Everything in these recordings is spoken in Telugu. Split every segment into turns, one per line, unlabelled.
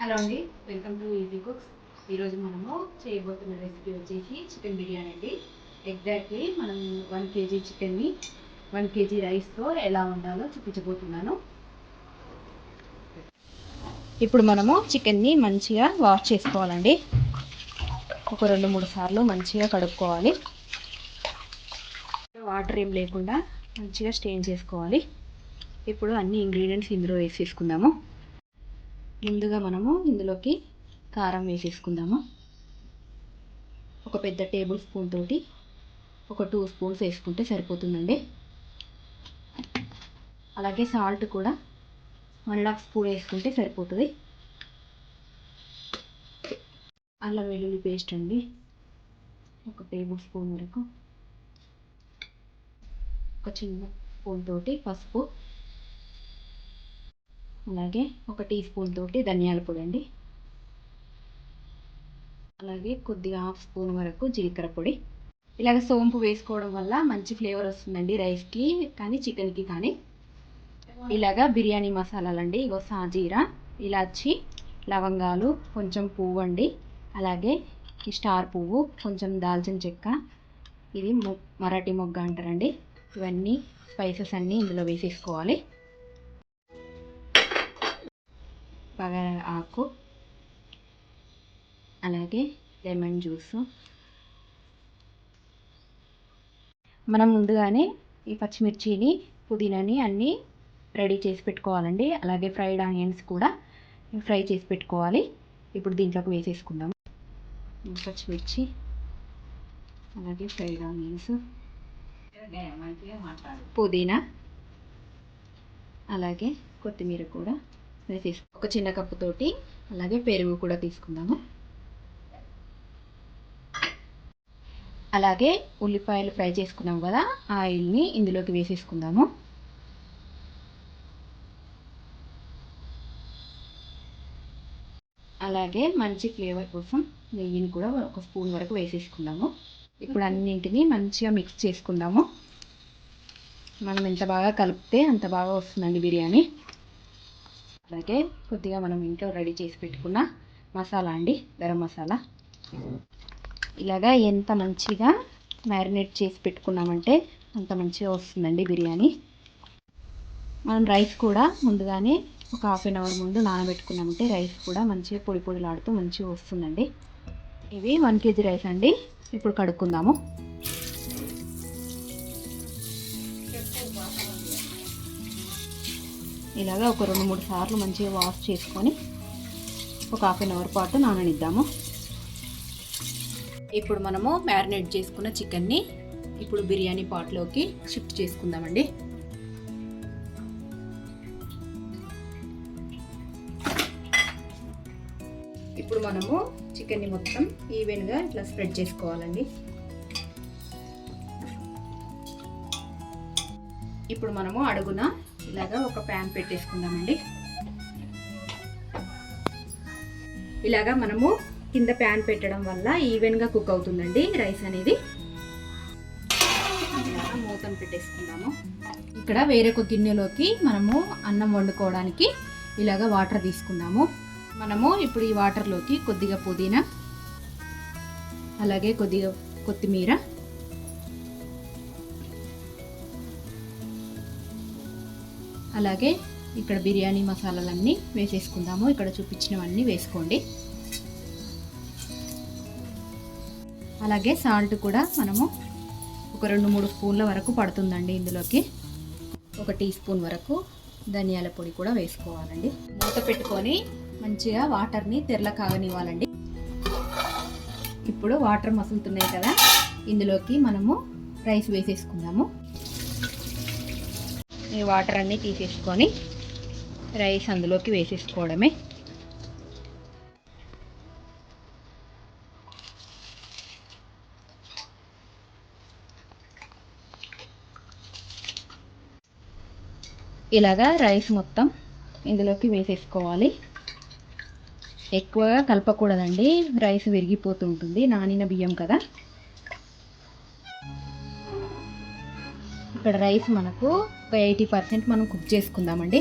హలో అండి, వెల్కమ్ టు ఈజీ కుక్స్. ఈరోజు మనము చేయబోతున్న రెసిపీ వచ్చేసి చికెన్ బిర్యానీ అండి. ఎగ్జాక్ట్లీ మనం 1 kg చికెన్ని 1 kg రైస్తో ఎలా ఉండాలో చూపించబోతున్నాను. ఇప్పుడు మనము చికెన్ని మంచిగా వాష్ చేసుకోవాలండి. ఒక 2-3 సార్లు మంచిగా కడుక్కోవాలి. వాటర్ ఏం లేకుండా మంచిగా స్టెయిన్ చేసుకోవాలి. ఇప్పుడు అన్ని ఇంగ్రీడియంట్స్ ఇందులో వేసేసుకుందాము. ముందుగా మనము ఇందులోకి కారం వేసేసుకుందాము. ఒక పెద్ద టేబుల్ స్పూన్ తోటి ఒక 2 స్పూన్స్ వేసుకుంటే సరిపోతుందండి. అలాగే సాల్ట్ కూడా 1.5 స్పూన్ వేసుకుంటే సరిపోతుంది. అల్లం వెల్లుల్లి పేస్ట్ అండి, ఒక టేబుల్ స్పూన్ వరకు. ఒక చిన్న స్పూన్ తోటి పసుపు, అలాగే ఒక టీ స్పూన్ తోటి ధనియాల పొడి అండి, అలాగే కొద్దిగా 1/2 స్పూన్ వరకు జీలకర్ర పొడి. ఇలాగ సోంపు వేసుకోవడం వల్ల మంచి ఫ్లేవర్ వస్తుందండి రైస్కి కానీ చికెన్కి కానీ. ఇలాగా బిర్యానీ మసాలాలండి, ఇగో సాజీరా, ఇలాచి, లవంగాలు, కొంచెం పువ్వు అండి, అలాగే ఈ స్టార్ పువ్వు, కొంచెం దాల్చిన చెక్క, ఇది మరాఠీ మొగ్గ అంటారండి. ఇవన్నీ స్పైసెస్ అన్నీ ఇందులో వేసేసుకోవాలి. బగారా ఆకు, అలాగే లెమన్ జ్యూసు. మనం ముందుగానే ఈ పచ్చిమిర్చిని, పుదీనాని అన్నీ రెడీ చేసి పెట్టుకోవాలండి. అలాగే ఫ్రైడ్ ఆనియన్స్ కూడా ఫ్రై చేసి పెట్టుకోవాలి. ఇప్పుడు దీంట్లోకి వేసేసుకుందాం. పచ్చిమిర్చి, అలాగే ఫ్రైడ్ ఆనియన్స్, పుదీనా, అలాగే కొత్తిమీర కూడా వేసేసి ఒక చిన్న కప్పు తోటి అలాగే పెరుగు కూడా తీసుకుందాము. అలాగే ఉల్లిపాయలు ఫ్రై చేసుకున్నాం కదా, ఆయిల్ని ఇందులోకి వేసేసుకుందాము. అలాగే మంచి ఫ్లేవర్ కోసం నెయ్యిని కూడా 1 స్పూన్ వరకు వేసేసుకుందాము. ఇప్పుడు అన్నింటినీ మంచిగా మిక్స్ చేసుకుందాము. మనం ఎంత బాగా కలిపితే అంత బాగా వస్తుందండి బిర్యానీ. అలాగే కొద్దిగా మనం ఇంట్లో రెడీ చేసి పెట్టుకున్న మసాలా అండి, గరం మసాలా. ఇలాగా ఎంత మంచిగా మ్యారినేట్ చేసి పెట్టుకున్నామంటే అంత మంచిగా వస్తుందండి బిర్యానీ. మనం రైస్ కూడా ముందుగానే ఒక 1/2 అవర్ ముందు నానబెట్టుకున్నామంటే రైస్ కూడా మంచిగా పొడి పొడిలాడుతూ మంచిగా వస్తుందండి. ఇవి 1 kg రైస్ అండి. ఇప్పుడు కడుక్కుందాము. ఇలాగా ఒక 2-3 సార్లు మంచిగా వాష్ చేసుకొని ఒక 1/2 అవర్ పాటు నాననిద్దాము. ఇప్పుడు మనము మ్యారినేట్ చేసుకున్న చికెన్ని ఇప్పుడు బిర్యానీ పాట్లోకి షిఫ్ట్ చేసుకుందామండి. ఇప్పుడు మనము చికెన్ని మొత్తం ఈవెన్గా ఇట్లా స్ప్రెడ్ చేసుకోవాలండి. ఇప్పుడు మనము అడుగున ఇలాగా ఒక ప్యాన్ పెట్టేసుకుందామండి. ఇలాగా మనము కింద ప్యాన్ పెట్టడం వల్ల ఈవెన్గా కుక్ అవుతుందండి రైస్ అనేది. ఇలాగా మూతను పెట్టేసుకుందాము. ఇక్కడ వేరొక గిన్నెలోకి మనము అన్నం వండుకోవడానికి ఇలాగా వాటర్ తీసుకుందాము. మనము ఇప్పుడు ఈ వాటర్లోకి కొద్దిగా పుదీనా, అలాగే కొద్దిగా కొత్తిమీర, అలాగే ఇక్కడ బిర్యానీ మసాలాలన్నీ వేసేసుకుందాము. ఇక్కడ చూపించినవన్నీ వేసుకోండి. అలాగే సాల్ట్ కూడా మనము ఒక 2-3 స్పూన్ల వరకు పడుతుందండి ఇందులోకి. ఒక టీ స్పూన్ వరకు ధనియాల పొడి కూడా వేసుకోవాలండి. మూత పెట్టుకొని మంచిగా వాటర్ని తెరల కాగనివ్వాలండి. ఇప్పుడు వాటర్ మసులుతున్నాయి కదా, ఇందులోకి మనము రైస్ వేసేసుకుందాము. ఈ వాటర్ అన్నీ తీసేసుకొని రైస్ అందులోకి వేసేసుకోవడమే. ఇలాగా రైస్ మొత్తం ఇందులోకి వేసేసుకోవాలి. ఎక్కువగా కలపకూడదండి, రైస్ విరిగిపోతుంటుంది, నానిన బియ్యం కదా. ఇక్కడ రైస్ మనకు ఒక 80% మనం కుక్ చేసుకుందామండి.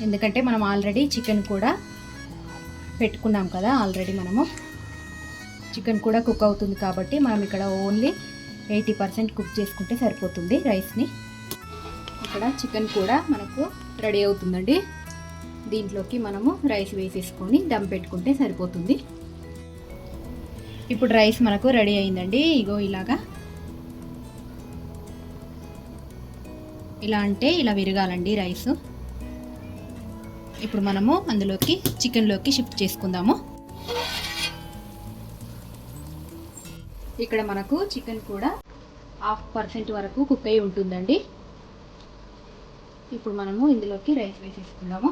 ఎందుకంటే మనం ఆల్రెడీ చికెన్ కూడా పెట్టుకున్నాం కదా ఆల్రెడీ మనము. చికెన్ కూడా కుక్ అవుతుంది కాబట్టి మనం ఇక్కడ ఓన్లీ 80% కుక్ చేసుకుంటే సరిపోతుంది రైస్ని. ఇక్కడ చికెన్ కూడా మనకు రెడీ అవుతుందండి. దీంట్లోకి మనము రైస్ వేసేసుకొని దమ్ పెట్టుకుంటే సరిపోతుంది. ఇప్పుడు రైస్ మనకు రెడీ అయిందండి. ఇగో ఇలాగా, ఇలా అంటే ఇలా విరగాలండి రైస్. ఇప్పుడు మనము అందులోకి చికెన్లోకి షిఫ్ట్ చేసుకుందాము. ఇక్కడ మనకు చికెన్ కూడా 50% వరకు కుక్ అయి ఉంటుందండి. ఇప్పుడు మనము ఇందులోకి రైస్ వేసేసుకుందాము.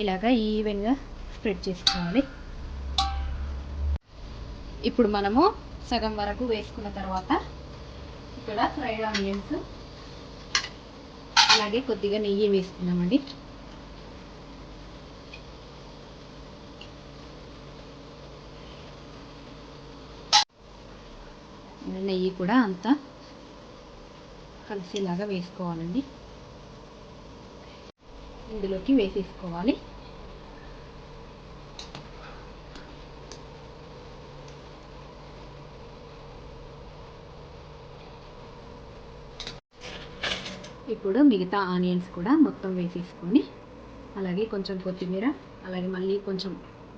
ఇలాగా ఈవెన్గా స్ప్రెడ్ చేసుకోవాలి. ఇప్పుడు మనము సగం వరకు వేసుకున్న తర్వాత ఇక్కడ ఫ్రైడ్ ఆనియన్స్, అలాగే కొద్దిగా నెయ్యి వేసుకుందామండి. నెయ్యి కూడా అంతా కలిసేలాగా వేసుకోవాలండి. ఇందులోకి వేసేసుకోవాలి. ఇప్పుడు మిగతా ఆనియన్స్ కూడా మొత్తం వేసేసుకొని, అలాగే కొంచెం కొత్తిమీర, అలాగే మళ్ళీ కొంచెం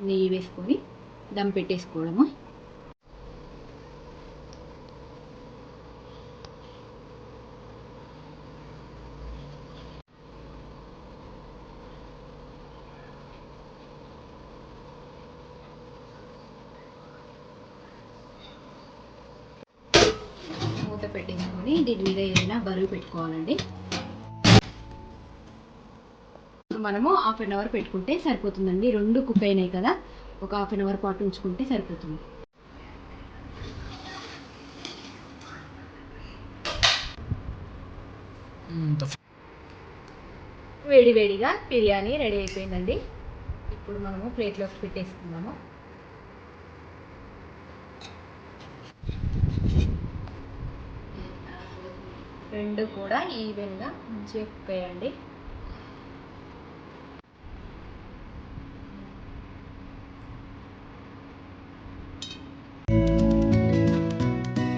నెయ్యి వేసుకొని దమ్ పెట్టేసుకోవడము. మూత పెట్టేసుకొని దీని మీద ఏదైనా బరువు పెట్టుకోవాలండి. మనము 1/2 అవర్ పెట్టుకుంటే సరిపోతుందండి. 2 కుక్ అయినాయి కదా, ఒక 1/2 అవర్ పాటు ఉంచుకుంటే సరిపోతుంది. వేడి వేడిగా బిర్యానీ రెడీ అయిపోయిందండి. ఇప్పుడు మనము ప్లేట్లోకి పెట్టేసుకుందాము. రెండు కూడా ఈవెన్గా మంచిగా కుక్ అయ్యండి.